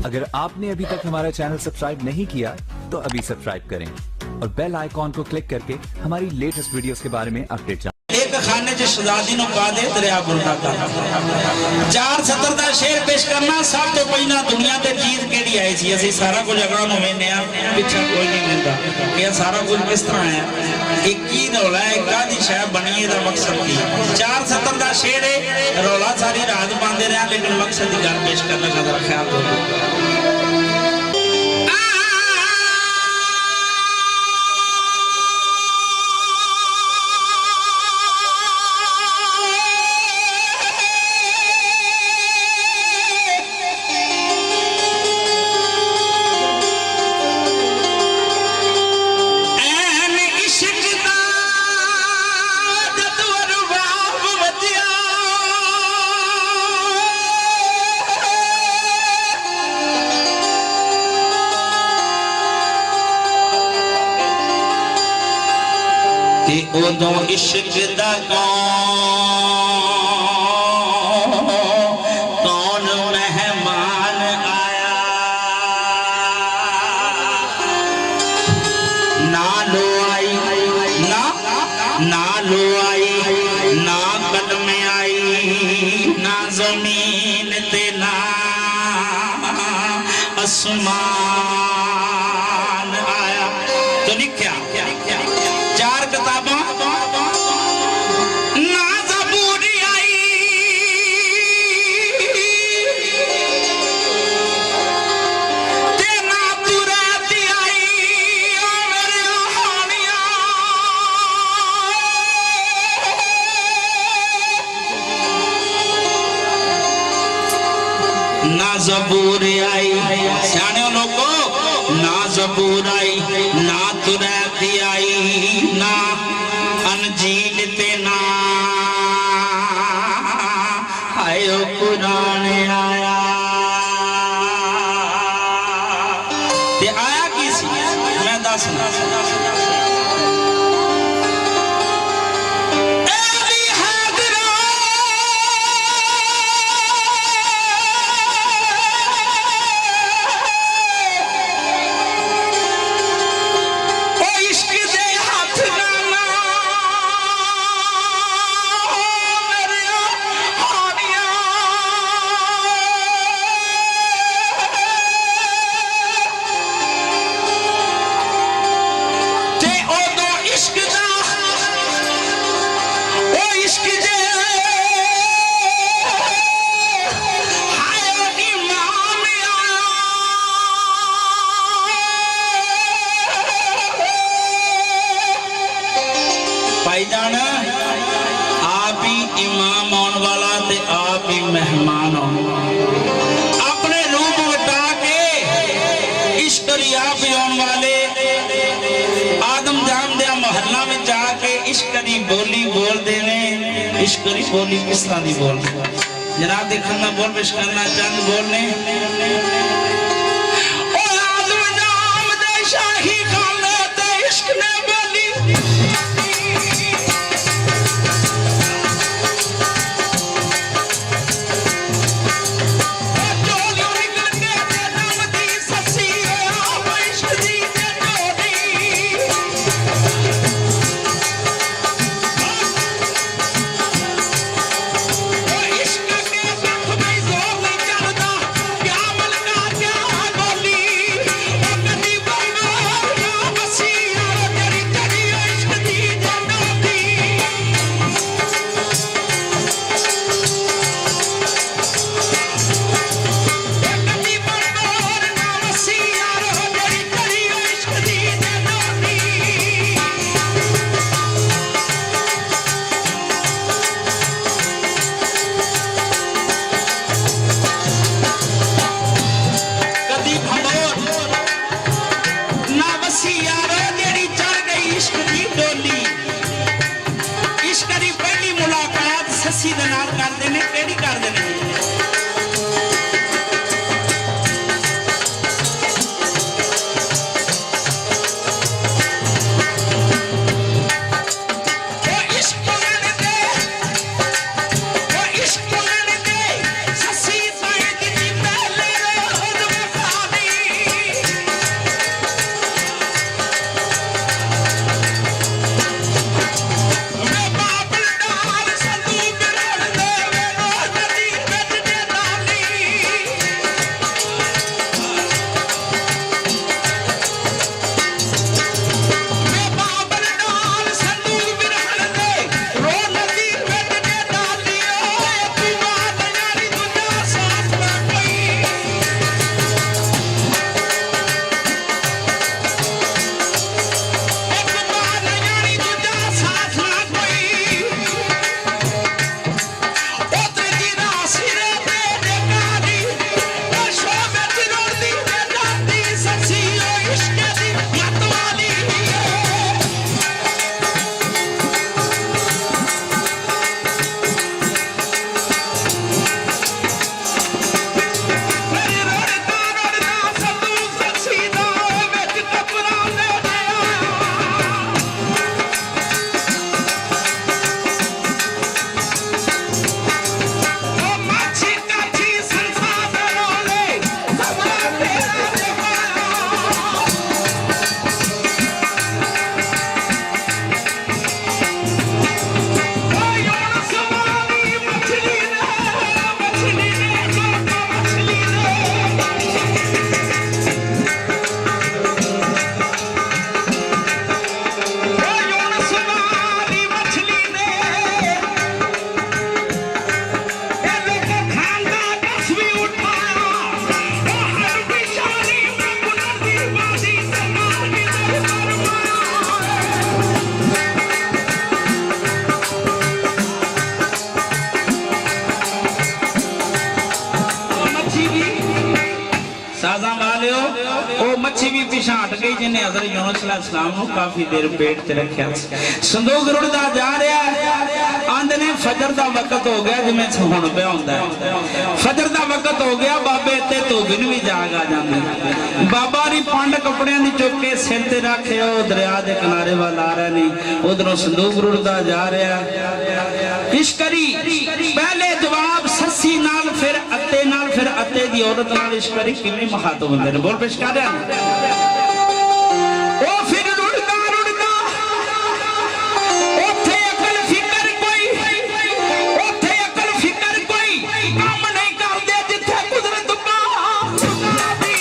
अगर आपने अभी तक हमारा चैनल सब्सक्राइब नहीं किया तो अभी सब्सक्राइब करें और बेल आइकॉन को क्लिक करके हमारी लेटेस्ट वीडियोस के बारे में अपडेट जानें। एक खाने च शहजादी नु पा दे दरिया बुरदा चार सतर दा शेर पेश करना सब तो पहला दुनिया ते जीत केड़ी आई सी असि सारा कुछ अगला नु वेने आ पीछे कोई नहीं मिलदा ये सारा कुछ किस तरह है एक ही रौला है कादी शय बनी दा मकसद की चार सतर दा शेर है रौला सारी रात पांदे रहा लेकिन मकसद की गल पेश करना का ख्याल करो। उदों इश्क दा कौन मेहमान आया ना लो आई ना लो आई ना कल में आई ना जमीन ते ना आसमान आया तो लिखा चार किताबा ना ज़बूरी आई ते ना तुराती आई मेरी कहानियां ना ज़बूरी आई सियाने लोगों ना ज़बूर आई ना तुराती आई ना अंजील ते ना आयो कुरान आया ते आया की सी मैं दसना भाईजान आप ही इमाम आने वाला ते आप ही मेहमान अपने रूप वटा के इश्करी आप ही आने वाले आदम जान दे मोहल्ला में जाके इश्करी बोली बोल देने इश्करी बोली किस तरह दी बोल जनाब देखना बोल पेश करना चंद बोलने आदम जान दे शाही खाने ते इश्क ने बोली ससी दे नाल कर देने केड़ी कर देने ससी जिन्हें हज़रत यूनुस अलैहिस्सलाम को काफी देर पेट च रखा। संदूक रुड़दा जा रहा है, आंदे ने फजर दा वक्त हो गया, जिवें हुण पिया हुंदा है। फजर दा वक्त हो गया, बाबे ते धोबिन भी जाग आ जांदे। बाबा नी पंड कपड़ियां दी चुक के सिर ते रखे, ओ दरिया दे किनारे वाल आ रहे ने। उधरों संदूक रुड़दा जा रहा है। इश्करी पहले जवाब सस्सी नाल, फिर अत्ते नाल, फिर अत्ते दी औरत नाल इश्करी किवें मुखातब हुंदे ने। बोल पेश कर रहा ओ फिर रुड़दा रुड़दा ओथे अकल फिकर कोई, ओथे अकल फिकर कोई काम नहीं करदे जिथे कुदरत दी।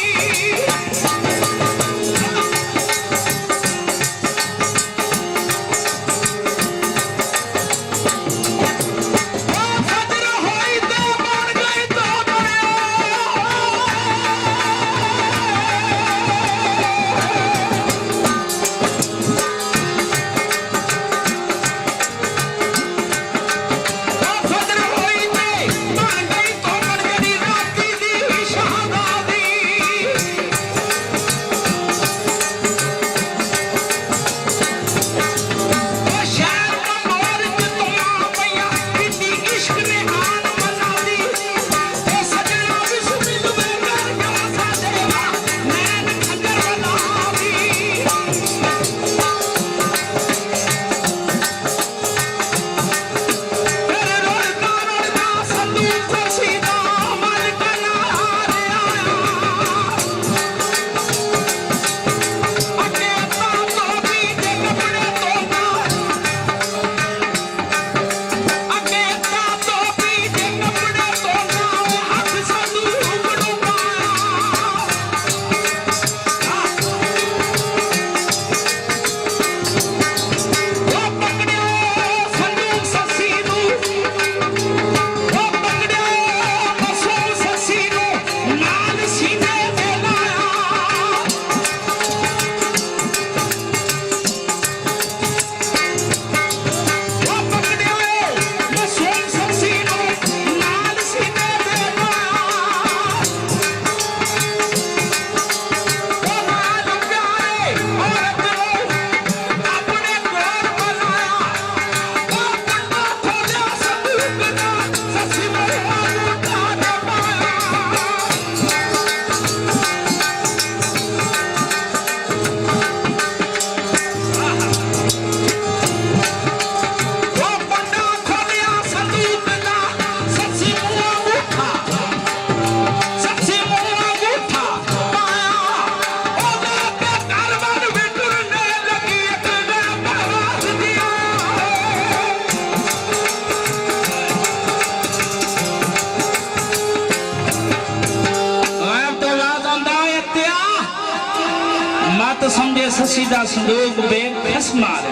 मत समझे ससी दा संदूक बेखसम मारे,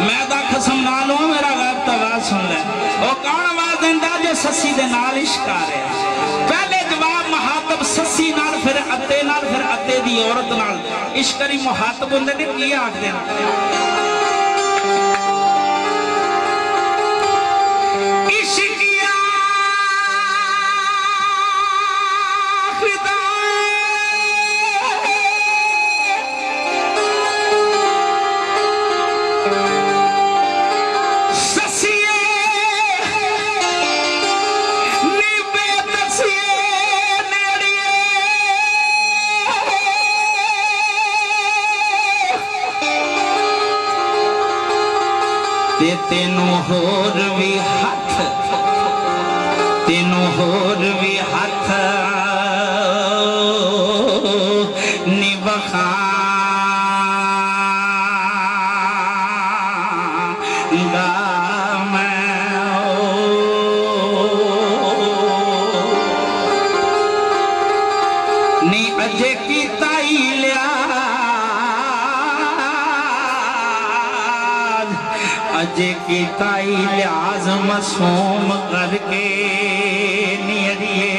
मैं दा खसम ना लूं, मेरा गैब दा आवाज सुन ले। ओ कौन आवाज देंदा जो ससी दे नाल इश्क करे। पहले जवाब मुहातब ससी नाल, फिर अत्ते नाल, फिर अत्ते दी औरत नाल इश्करी मुहातब हुंदे ने। की आखदे ने इश्किया खुदा तेनू होर भी हथ, तेनू होर भी हथ निभा नी अजे की ताई लिया, अजे की ताई लिहाज मासूम करके नियरिए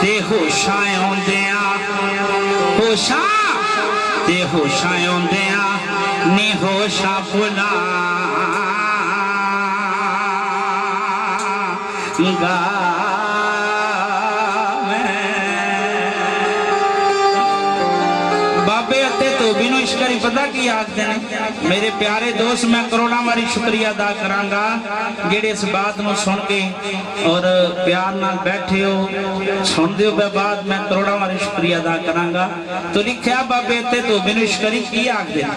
ते होशां आउंदिया, होशां ते होशां आउंदिया नी होशां भुला गा। बाबे अते धोबी नूं इश्करी पता की आखदे ने? मेरे प्यारे दोस्त, मैं करोड़ां वारी शुक्रिया अदा करांगा जेड़े इस बात नूं सुन के और प्यार नाल बैठे हो सुनदे हो। बात मैं करोड़ां वारी शुक्रिया अदा करांगा। तो लिखिया बाबे अते धोबी नूं इश्करी की आखदे ने?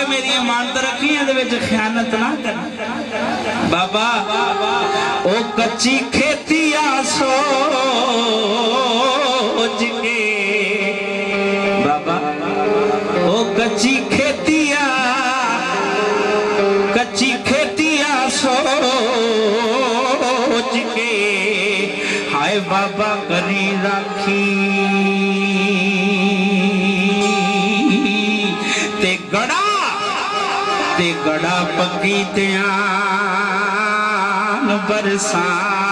मेरी अमानत रखी खयानत ना कर बाबा। ओ कच्ची खेतिया सोच के बाबा, ओ कच्ची खेतिया सोच के हाय बाबा करी राखी ते गड़ा पकी त्यान बरसांगा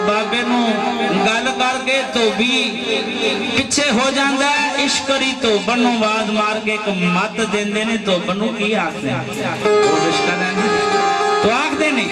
बाबे नू गल करके धोबी पिछे हो जाता है। इश्करी धोबन नू आवाज मार के एक मत देंदे ने। धोबन नू की आखदे तो आखदे ने